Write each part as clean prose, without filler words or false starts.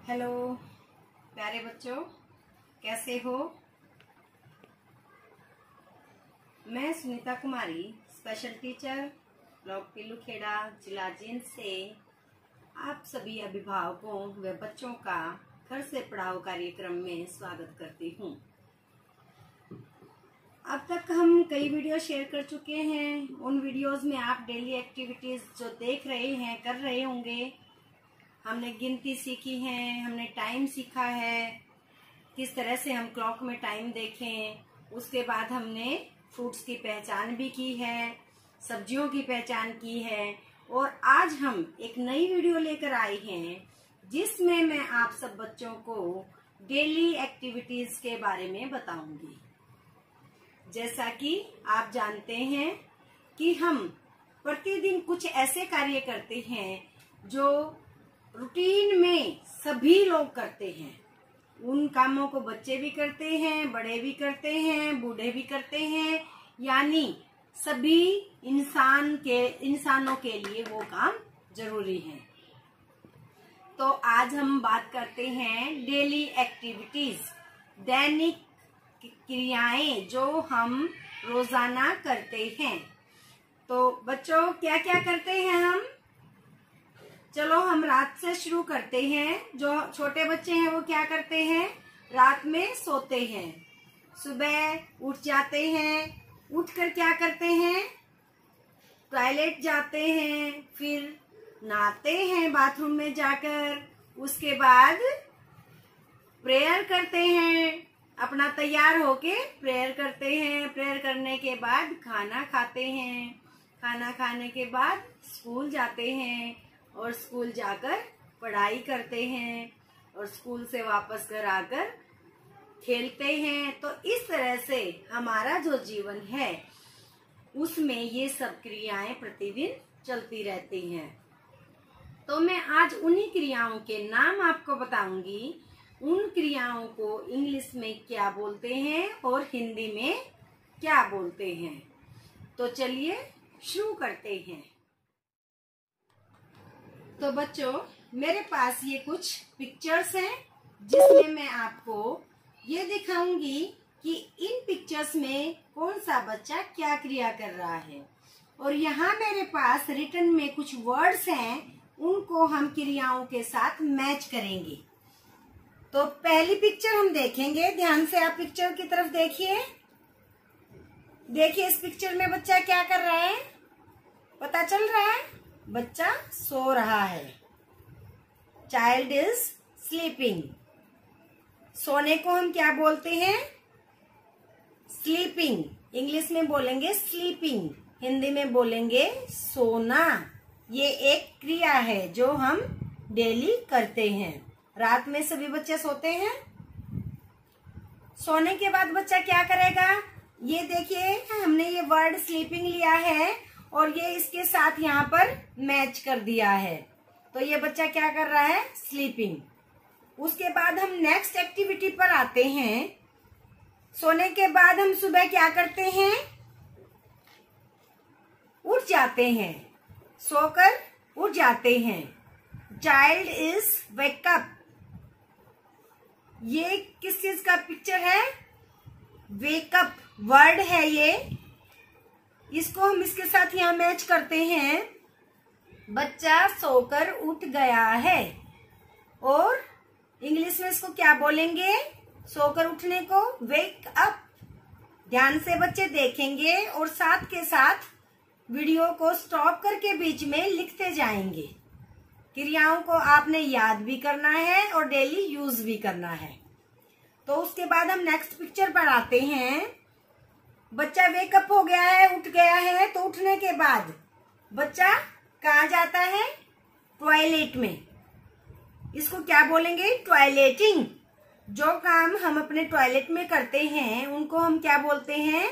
Hello प्यारे बच्चों, कैसे हो। मैं सुनीता कुमारी, स्पेशल टीचर, ब्लॉक पीलूखेड़ा, जिला जींद से आप सभी अभिभावकों व बच्चों का घर से पढ़ाओ कार्यक्रम में स्वागत करती हूँ। अब तक हम कई वीडियो शेयर कर चुके हैं। उन वीडियोस में आप डेली एक्टिविटीज जो देख रहे हैं, कर रहे होंगे। हमने गिनती सीखी है, हमने टाइम सीखा है, किस तरह से हम क्लॉक में टाइम देखें। उसके बाद हमने फ्रूट्स की पहचान भी की है, सब्जियों की पहचान की है। और आज हम एक नई वीडियो लेकर आए हैं जिसमें मैं आप सब बच्चों को डेली एक्टिविटीज के बारे में बताऊंगी। जैसा कि आप जानते हैं कि हम प्रतिदिन कुछ ऐसे कार्य करते हैं जो रूटीन में सभी लोग करते हैं। उन कामों को बच्चे भी करते हैं, बड़े भी करते हैं, बूढ़े भी करते हैं, यानी सभी इंसानों के लिए वो काम जरूरी है। तो आज हम बात करते हैं डेली एक्टिविटीज, दैनिक क्रियाएं जो हम रोजाना करते हैं। तो बच्चों, क्या क्या करते हैं हम? चलो हम रात से शुरू करते हैं। जो छोटे बच्चे हैं वो क्या करते हैं? रात में सोते हैं, सुबह उठ जाते हैं। उठकर क्या करते हैं? टॉयलेट जाते हैं, फिर नहाते हैं बाथरूम में जाकर। उसके बाद प्रेयर करते हैं, अपना तैयार होके प्रेयर करते हैं। प्रेयर करने के बाद खाना खाते हैं। खाना खाने के बाद स्कूल जाते हैं और स्कूल जाकर पढ़ाई करते हैं और स्कूल से वापस घर आकर खेलते हैं। तो इस तरह से हमारा जो जीवन है उसमें ये सब क्रियाएं प्रतिदिन चलती रहती हैं। तो मैं आज उन्हीं क्रियाओं के नाम आपको बताऊंगी। उन क्रियाओं को इंग्लिश में क्या बोलते हैं और हिंदी में क्या बोलते हैं। तो चलिए शुरू करते हैं। तो बच्चों, मेरे पास ये कुछ पिक्चर्स हैं जिसमें मैं आपको ये दिखाऊंगी कि इन पिक्चर्स में कौन सा बच्चा क्या क्रिया कर रहा है। और यहाँ मेरे पास रिटन में कुछ वर्ड्स हैं, उनको हम क्रियाओं के साथ मैच करेंगे। तो पहली पिक्चर हम देखेंगे। ध्यान से आप पिक्चर की तरफ देखिए। देखिए इस पिक्चर में बच्चा क्या कर रहा है, पता चल रहा है? बच्चा सो रहा है। Child is sleeping. सोने को हम क्या बोलते हैं? स्लीपिंग। इंग्लिश में बोलेंगे स्लीपिंग, हिंदी में बोलेंगे सोना। ये एक क्रिया है जो हम डेली करते हैं। रात में सभी बच्चे सोते हैं। सोने के बाद बच्चा क्या करेगा? ये देखिए, हमने ये वर्ड स्लीपिंग लिया है और ये इसके साथ यहाँ पर मैच कर दिया है। तो ये बच्चा क्या कर रहा है? स्लीपिंग। उसके बाद हम नेक्स्ट एक्टिविटी पर आते हैं। सोने के बाद हम सुबह क्या करते हैं? उठ जाते हैं, सोकर उठ जाते हैं। Child is wake up. ये किस चीज का पिक्चर है? वेकअप वर्ड है ये। इसको हम इसके साथ यहाँ मैच करते हैं। बच्चा सोकर उठ गया है। और इंग्लिश में इसको क्या बोलेंगे? सोकर उठने को वेक अप। ध्यान से बच्चे देखेंगे और साथ के साथ वीडियो को स्टॉप करके बीच में लिखते जाएंगे। क्रियाओं को आपने याद भी करना है और डेली यूज भी करना है। तो उसके बाद हम नेक्स्ट पिक्चर पर आते हैं। बच्चा वेकअप हो गया है, उठ गया है। तो उठने के बाद बच्चा कहाँ जाता है? टॉयलेट में। इसको क्या बोलेंगे? टॉयलेटिंग। जो काम हम अपने टॉयलेट में करते हैं उनको हम क्या बोलते हैं?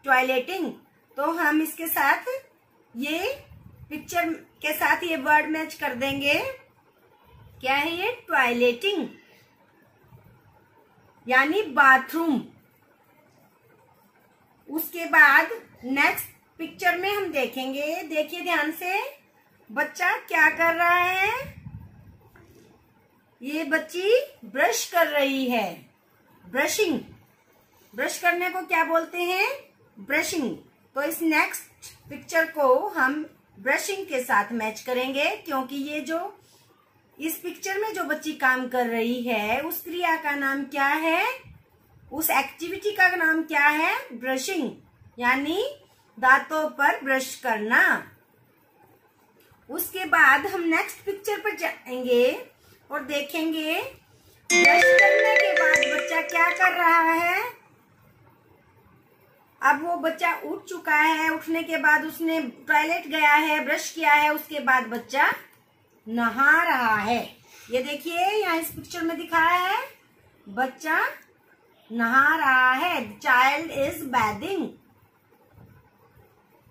टॉयलेटिंग। तो हम इसके साथ ये पिक्चर के साथ ये वर्ड मैच कर देंगे। क्या है ये? टॉयलेटिंग, यानी बाथरूम। उसके बाद नेक्स्ट पिक्चर में हम देखेंगे। देखिए ध्यान से, बच्चा क्या कर रहा है? ये बच्ची ब्रश कर रही है। ब्रशिंग, ब्रश करने को क्या बोलते हैं? ब्रशिंग। तो इस नेक्स्ट पिक्चर को हम ब्रशिंग के साथ मैच करेंगे, क्योंकि ये जो इस पिक्चर में जो बच्ची काम कर रही है उस क्रिया का नाम क्या है? उस एक्टिविटी का नाम क्या है? ब्रशिंग, यानी दांतों पर ब्रश करना। उसके बाद हम नेक्स्ट पिक्चर पर जाएंगे और देखेंगे ब्रश करने के बाद बच्चा क्या कर रहा है। अब वो बच्चा उठ चुका है, उठने के बाद उसने टॉयलेट गया है, ब्रश किया है, उसके बाद बच्चा नहा रहा है। ये देखिए यहाँ इस पिक्चर में दिखाया है, बच्चा नहा रहा है। Child is bathing.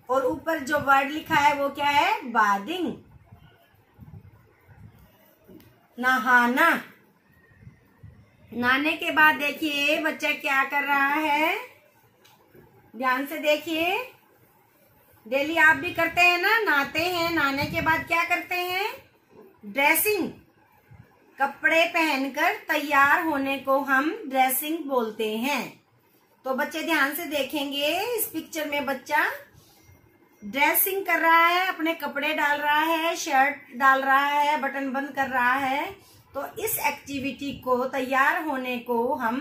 और ऊपर जो वर्ड लिखा है वो क्या है? बाथिंग, नहाना। नहाने के बाद देखिए बच्चा क्या कर रहा है, ध्यान से देखिए। डेली आप भी करते हैं ना, नहाते हैं, नहाने के बाद क्या करते हैं? ड्रेसिंग, कपड़े पहनकर तैयार होने को हम ड्रेसिंग बोलते हैं। तो बच्चे ध्यान से देखेंगे, इस पिक्चर में बच्चा ड्रेसिंग कर रहा है, अपने कपड़े डाल रहा है, शर्ट डाल रहा है, बटन बंद कर रहा है। तो इस एक्टिविटी को, तैयार होने को हम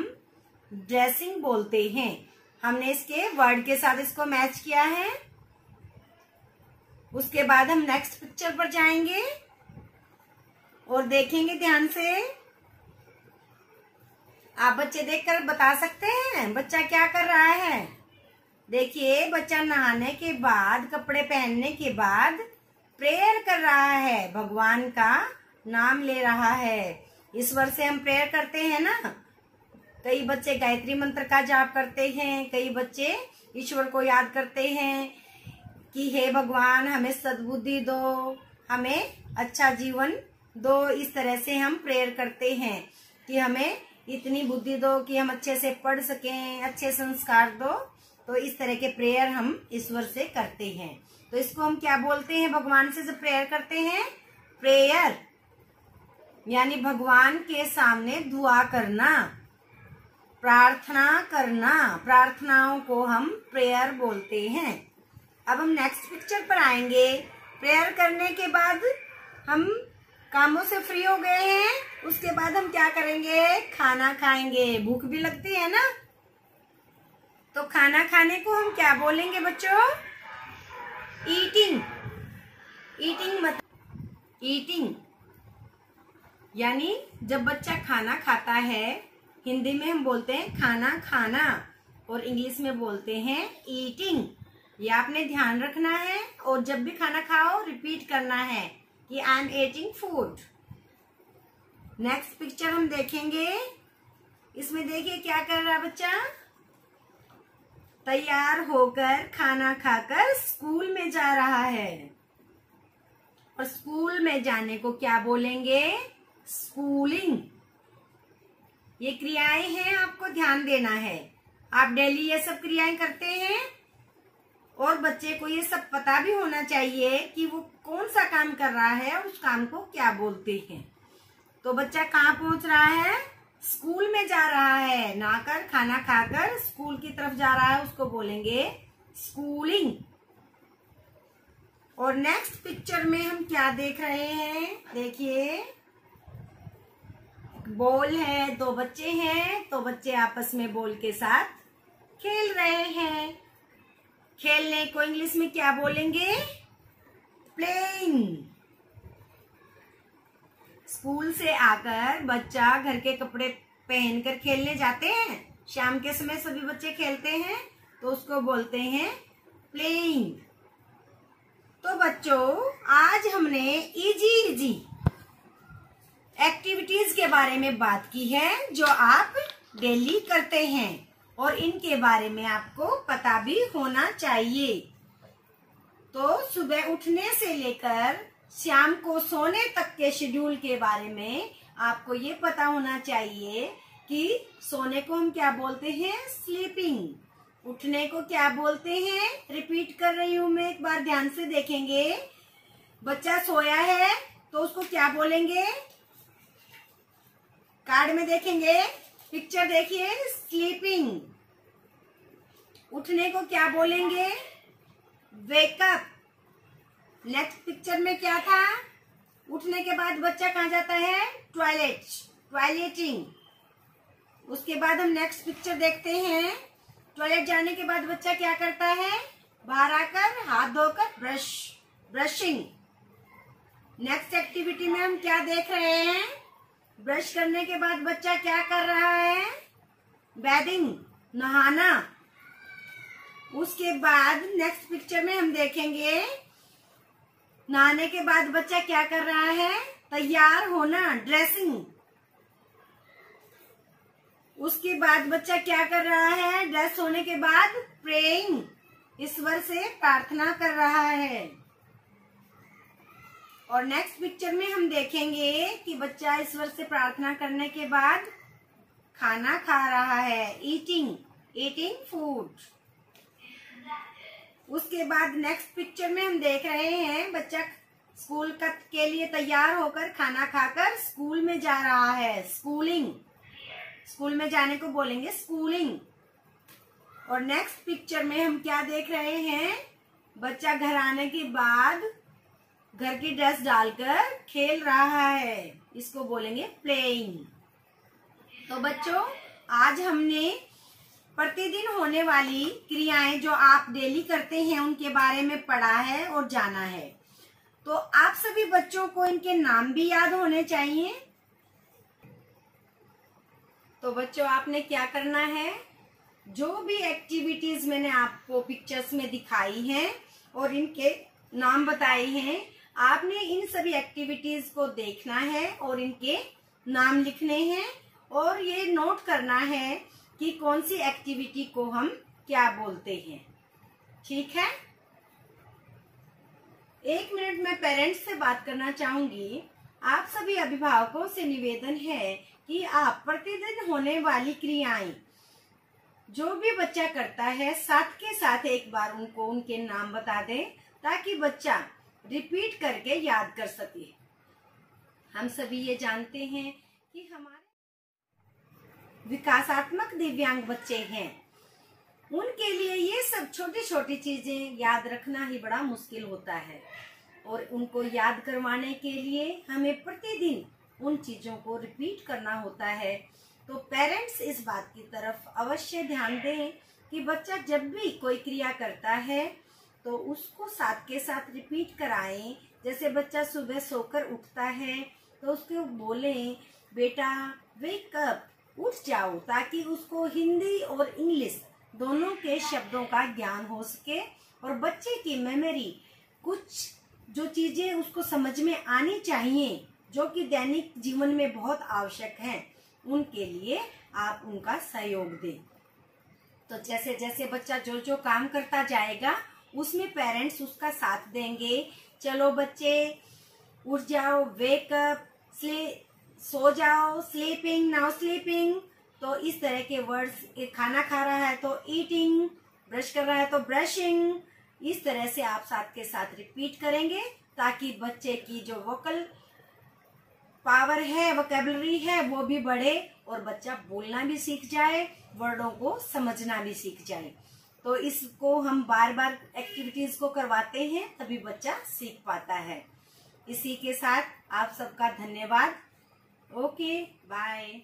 ड्रेसिंग बोलते हैं। हमने इसके वर्ड के साथ इसको मैच किया है। उसके बाद हम नेक्स्ट पिक्चर पर जाएंगे और देखेंगे ध्यान से। आप बच्चे देखकर बता सकते हैं बच्चा क्या कर रहा है। देखिए बच्चा नहाने के बाद, कपड़े पहनने के बाद प्रेयर कर रहा है, भगवान का नाम ले रहा है। इस वर्ष से हम प्रेयर करते हैं ना, कई बच्चे गायत्री मंत्र का जाप करते हैं, कई बच्चे ईश्वर को याद करते हैं कि हे भगवान हमें सद्बुद्धि दो, हमें अच्छा जीवन दो। इस तरह से हम प्रेयर करते हैं कि हमें इतनी बुद्धि दो कि हम अच्छे से पढ़ सकें, अच्छे संस्कार दो। तो इस तरह के प्रेयर हम ईश्वर से करते हैं। तो इसको हम क्या बोलते हैं? भगवान से जब प्रेयर करते हैं, प्रेयर यानी भगवान के सामने दुआ करना, प्रार्थना करना, प्रार्थनाओं को हम प्रेयर बोलते हैं। अब हम नेक्स्ट पिक्चर पर आएंगे। प्रेयर करने के बाद हम कामों से फ्री हो गए हैं, उसके बाद हम क्या करेंगे? खाना खाएंगे। भूख भी लगती है ना, तो खाना खाने को हम क्या बोलेंगे बच्चों? ईटिंग। ईटिंग यानी जब बच्चा खाना खाता है, हिंदी में हम बोलते हैं खाना खाना और इंग्लिश में बोलते हैं ईटिंग। ये आपने ध्यान रखना है और जब भी खाना खाओ रिपीट करना है कि I am eating food. Next picture हम देखेंगे, इसमें देखिए क्या कर रहा है बच्चा? तैयार होकर खाना खाकर स्कूल में जा रहा है। और स्कूल में जाने को क्या बोलेंगे? स्कूलिंग। ये क्रियाएं हैं, आपको ध्यान देना है। आप डेली ये सब क्रियाएं करते हैं और बच्चे को ये सब पता भी होना चाहिए कि वो कौन सा काम कर रहा है और उस काम को क्या बोलते हैं। तो बच्चा कहाँ पहुंच रहा है? स्कूल में जा रहा है। नहाकर खाना खाकर स्कूल की तरफ जा रहा है, उसको बोलेंगे स्कूलिंग। और नेक्स्ट पिक्चर में हम क्या देख रहे हैं? देखिए बॉल है, दो बच्चे हैं, तो बच्चे आपस में बॉल के साथ खेल रहे हैं। खेलने को इंग्लिश में क्या बोलेंगे? प्लेइंग। स्कूल से आकर बच्चा घर के कपड़े पहनकर खेलने जाते हैं। शाम के समय सभी बच्चे खेलते हैं, तो उसको बोलते हैं प्लेइंग। तो बच्चों आज हमने इजी एक्टिविटीज के बारे में बात की है जो आप डेली करते हैं और इनके बारे में आपको पता भी होना चाहिए। तो सुबह उठने से लेकर शाम को सोने तक के शेड्यूल के बारे में आपको ये पता होना चाहिए कि सोने को हम क्या बोलते हैं? स्लीपिंग। उठने को क्या बोलते हैं? रिपीट कर रही हूं मैं, एक बार ध्यान से देखेंगे। बच्चा सोया है तो उसको क्या बोलेंगे? कार्ड में देखेंगे, पिक्चर देखिए, स्लीपिंग, उठने को क्या बोलेंगे? वेकअप। नेक्स्ट पिक्चर में क्या था? उठने के बाद बच्चा कहाँ जाता है? Toilet, toileting. उसके बाद हम नेक्स्ट पिक्चर देखते हैं। टॉयलेट जाने के बाद बच्चा क्या करता है? बाहर आकर हाथ धोकर ब्रशिंग। नेक्स्ट एक्टिविटी में हम क्या देख रहे हैं? ब्रश करने के बाद बच्चा क्या कर रहा है? बैदिंग, नहाना। उसके बाद नेक्स्ट पिक्चर में हम देखेंगे, नहाने के बाद बच्चा क्या कर रहा है? तैयार होना, ड्रेसिंग। उसके बाद बच्चा क्या कर रहा है? ड्रेस होने के बाद प्रेइंग, ईश्वर से प्रार्थना कर रहा है। और नेक्स्ट पिक्चर में हम देखेंगे कि बच्चा ईश्वर से प्रार्थना करने के बाद खाना खा रहा है, ईटिंग फूड। उसके बाद नेक्स्ट पिक्चर में हम देख रहे हैं, बच्चा स्कूल के लिए तैयार होकर खाना खाकर स्कूल में जा रहा है, स्कूलिंग। स्कूल में जाने को बोलेंगे स्कूलिंग। और नेक्स्ट पिक्चर में हम क्या देख रहे हैं? बच्चा घर आने के बाद घर की ड्रेस डालकर खेल रहा है, इसको बोलेंगे प्लेइंग। तो बच्चों, आज हमने प्रतिदिन होने वाली क्रियाएं जो आप डेली करते हैं उनके बारे में पढ़ा है और जाना है। तो आप सभी बच्चों को इनके नाम भी याद होने चाहिए। तो बच्चों, आपने क्या करना है? जो भी एक्टिविटीज मैंने आपको पिक्चर्स में दिखाई हैं और इनके नाम बताए हैं, आपने इन सभी एक्टिविटीज को देखना है और इनके नाम लिखने हैं और ये नोट करना है कि कौन सी एक्टिविटी को हम क्या बोलते हैं। ठीक है? 1 मिनट में पेरेंट्स से बात करना चाहूंगी। आप सभी अभिभावकों से निवेदन है कि आप प्रतिदिन होने वाली क्रियाएं जो भी बच्चा करता है, साथ के साथ एक बार उनको उनके नाम बता दें ताकि बच्चा रिपीट करके याद कर सके। हम सभी ये जानते हैं कि हमारे विकासात्मक दिव्यांग बच्चे हैं, उनके लिए ये सब छोटी छोटी चीजें याद रखना ही बड़ा मुश्किल होता है और उनको याद करवाने के लिए हमें प्रतिदिन उन चीजों को रिपीट करना होता है। तो पेरेंट्स इस बात की तरफ अवश्य ध्यान दें कि बच्चा जब भी कोई क्रिया करता है तो उसको साथ के साथ रिपीट कराएं। जैसे बच्चा सुबह सोकर उठता है तो उसको बोलें, बेटा वेक अप, उठ जाओ, ताकि उसको हिंदी और इंग्लिश दोनों के शब्दों का ज्ञान हो सके और बच्चे की मेमोरी, कुछ जो चीजें उसको समझ में आनी चाहिए जो कि दैनिक जीवन में बहुत आवश्यक हैं, उनके लिए आप उनका सहयोग दें। तो जैसे जैसे बच्चा जो जो काम करता जाएगा उसमें पेरेंट्स उसका साथ देंगे। चलो बच्चे उठ जाओ, वेक अप, सो जाओ, स्लीपिंग, नाउ स्लीपिंग। तो इस तरह के वर्ड्स, खाना खा रहा है तो ईटिंग, ब्रश कर रहा है तो ब्रशिंग, इस तरह से आप साथ के साथ रिपीट करेंगे ताकि बच्चे की जो वोकल पावर है, वोकैबुलरी है, वो भी बढ़े और बच्चा बोलना भी सीख जाए, वर्डों को समझना भी सीख जाए। तो इसको हम बार बार एक्टिविटीज को करवाते हैं तभी बच्चा सीख पाता है। इसी के साथ आप सबका धन्यवाद। Okay, bye.